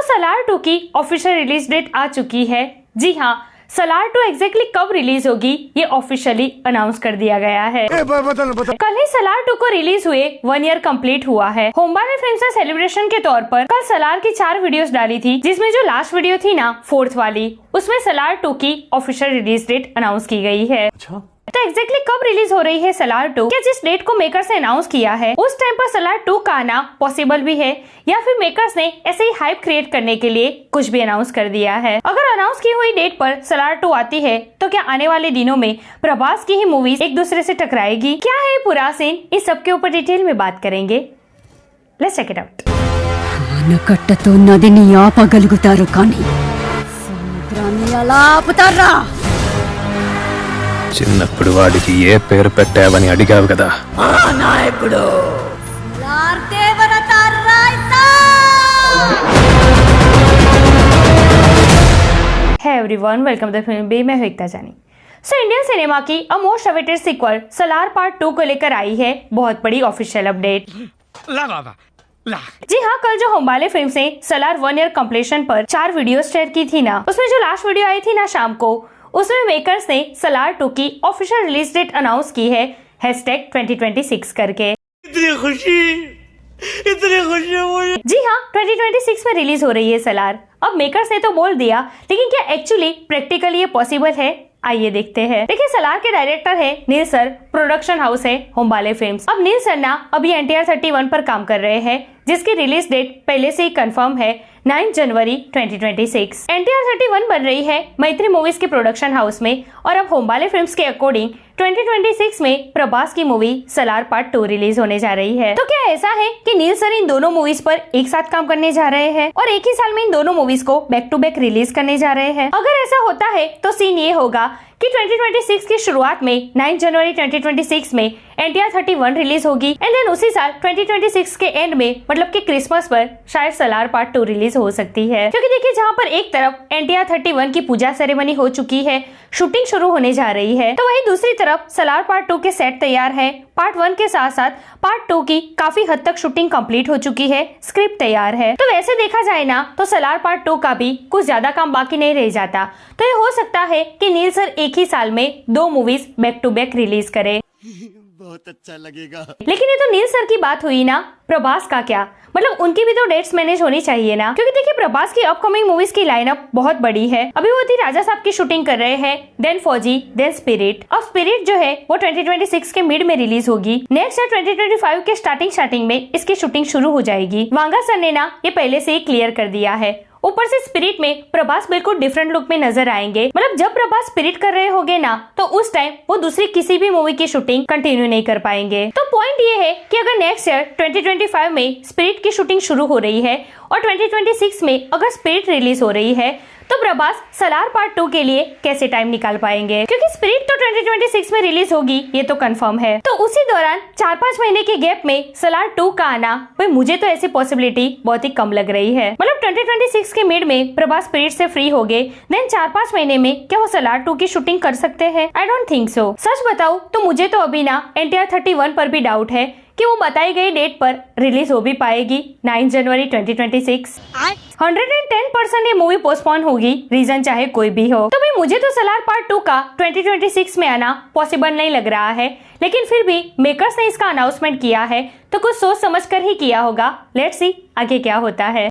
सलार 2 की official release date आ चुकी है। जी हाँ, सलार 2 एग्जैक्टली कब रिलीज होगी ये ऑफिशियली अनाउंस कर दिया गया है। कल ही सलार 2 को रिलीज हुए 1 ईयर कंप्लीट हुआ है। होमबाले फिल्म्स ने सेलिब्रेशन के तौर पर कल सलार की 4 वीडियोस डाली थी, जिसमें जो लास्ट वीडियो थी ना 4th वाली, उसमें सलार 2 की ऑफिशियल रिलीज डेट अनाउंस की गई है। अच्छा? तो एग्जैक्टली कब रिलीज हो रही है सलार 2? क्या जिस डेट को मेकर्स ने अनाउंस किया है उस टाइम पर सलार 2 का आना पॉसिबल भी है, या फिर मेकर्स ने ऐसे ही हाइप क्रिएट करने के लिए कुछ भी अनाउंस कर दिया है? अगर अनाउंस की हुई डेट पर सलार 2 आती है तो क्या आने वाले दिनों में प्रभास की ही मूवीज एक दूसरे से टकराएगी? क्या है पूरा सीन, इस सब के ऊपर डिटेल में बात करेंगे। Let's check it out. ఆనకట్టతో నదిని ఆపగలుగుతారు కానీ సముద్రాన్ని ఎలా ఆపుతారా? చిన్నప్పుడు వాడికి ఏ పేరు పెట్టావని అడిగావు కదా. నాయకుడు है everyone, welcome to film bay. मैं हूं एकता जानी। इंडियन सिनेमा की a most awaited sequel Salaar part 2 को लेकर आई है बहुत बड़ी ऑफिशियल अपडेट। जी हाँ, कल जो होमबाले फिल्म ने सलार 1 ईयर कंप्लीशन पर 4 वीडियो शेयर की थी ना, उसमें जो लास्ट वीडियो आई थी ना शाम को, उसमें मेकर्स ने सलार 2 की ऑफिशियल रिलीज डेट अनाउंस की है #2026 करके। इतनी खुशी मुझे। जी हाँ, 2026 में रिलीज हो रही है सलार। अब मेकर्स ने तो बोल दिया, लेकिन क्या एक्चुअली प्रैक्टिकली ये पॉसिबल है? आइए देखते हैं। देखिए, सलार के डायरेक्टर है नील सर, प्रोडक्शन हाउस है होमबाले फिल्म्स। अब नील सर ना अभी NTR 31 पर काम कर रहे हैं, जिसकी रिलीज डेट पहले से ही कंफर्म है 9 जनवरी 2026। NTR 31 बन रही है मैत्री मूवीज के प्रोडक्शन हाउस में, और अब होमबाले फिल्म्स के अकॉर्डिंग 2026 में प्रभास की मूवी सलार पार्ट 2 रिलीज होने जा रही है। तो क्या ऐसा है कि नील सर इन दोनों मूवीज पर एक साथ काम करने जा रहे हैं और एक ही साल में इन दोनों मूवीज को बैक टू बैक रिलीज करने जा रहे हैं? अगर ऐसा होता है तो सीन ये होगा कि 2026 की शुरुआत में 9 जनवरी 2026 में NTR 31 रिलीज होगी, एंड देन उसी साल 2026 के एंड में, मतलब कि क्रिसमस पर शायद सलार पार्ट 2 रिलीज हो सकती है। क्योंकि देखिए, जहाँ पर एक तरफ NTR 31 की पूजा सेरेमनी हो चुकी है, शूटिंग शुरू होने जा रही है, तो वहीं दूसरी तरफ सलार पार्ट 2 के सेट तैयार है। पार्ट 1 के साथ साथ पार्ट 2 की काफी हद तक शूटिंग कंप्लीट हो चुकी है, स्क्रिप्ट तैयार है। तो वैसे देखा जाए ना तो सलार पार्ट 2 का भी कुछ ज्यादा काम बाकी नहीं रह जाता। तो ये हो सकता है कि नील सर एक ही साल में 2 movies back to back release करे। बहुत अच्छा लगेगा। लेकिन ये तो नील सर की बात हुई ना, प्रभास का क्या? मतलब उनकी भी तो डेट्स मैनेज होनी चाहिए ना, क्योंकि देखिए, प्रभास की अपकमिंग मूवीज की लाइनअप बहुत बड़ी है। अभी वो थी राजा साहब की शूटिंग कर रहे हैं, देन फौजी, देन स्पिरिट। अब स्पिरिट जो है वो 2026 के मिड में रिलीज होगी। नेक्स्ट ईयर 2025 के स्टार्टिंग में इसकी शूटिंग शुरू हो जाएगी। वांगा सर ने ना ये पहले से ही क्लियर कर दिया है। ऊपर से स्पिरिट में प्रभास बिल्कुल डिफरेंट लुक में नजर आएंगे। मतलब जब प्रभास स्पिरिट कर रहे होंगे ना, तो उस टाइम वो दूसरी किसी भी मूवी की शूटिंग कंटिन्यू नहीं कर पाएंगे। तो पॉइंट ये है कि अगर नेक्स्ट ईयर 2025 में स्पिरिट की शूटिंग शुरू हो रही है और 2026 में अगर स्पिरिट रिलीज हो रही है, तो प्रभास सलार पार्ट 2 के लिए कैसे टाइम निकाल पाएंगे? क्योंकि स्पिरिट तो 2026 में रिलीज होगी, ये तो कंफर्म है। तो उसी दौरान 4-5 महीने के गैप में सलार 2 का आना, भाई मुझे तो ऐसी पॉसिबिलिटी बहुत ही कम लग रही है। मतलब 2026 के मिड में प्रभास स्पिरिट से फ्री हो गए, देन 4-5 महीने में क्या वो सलार 2 की शूटिंग कर सकते हैं? I don't think so. सच बताऊं तो मुझे तो अभी ना NTR 31 पर भी डाउट है कि वो बताई गई डेट पर रिलीज हो भी पाएगी 9 जनवरी 2026। 110% ये मूवी पोस्टपोन होगी, रीजन चाहे कोई भी हो। तो भाई मुझे तो सलार पार्ट 2 का 2026 में आना पॉसिबल नहीं लग रहा है, लेकिन फिर भी मेकर्स ने इसका अनाउंसमेंट किया है तो कुछ सोच समझ कर ही किया होगा। लेट्स सी आगे क्या होता है।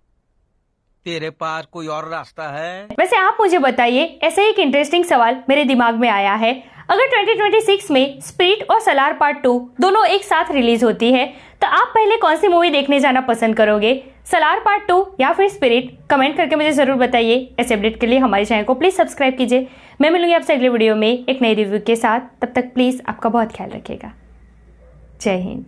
तेरे पास कोई और रास्ता है? वैसे आप मुझे बताइए, ऐसे एक इंटरेस्टिंग सवाल मेरे दिमाग में आया है। अगर 2026 में स्पिरिट और सलार पार्ट 2 दोनों एक साथ रिलीज होती है, तो आप पहले कौन सी मूवी देखने जाना पसंद करोगे, सलार पार्ट 2 या फिर स्पिरिट? कमेंट करके मुझे जरूर बताइए। ऐसे अपडेट के लिए हमारे चैनल को प्लीज सब्सक्राइब कीजिए। मैं मिलूंगी आपसे अगले वीडियो में एक नई रिव्यू के साथ। तब तक प्लीज आपका बहुत ख्याल रखिएगा। जय हिंद।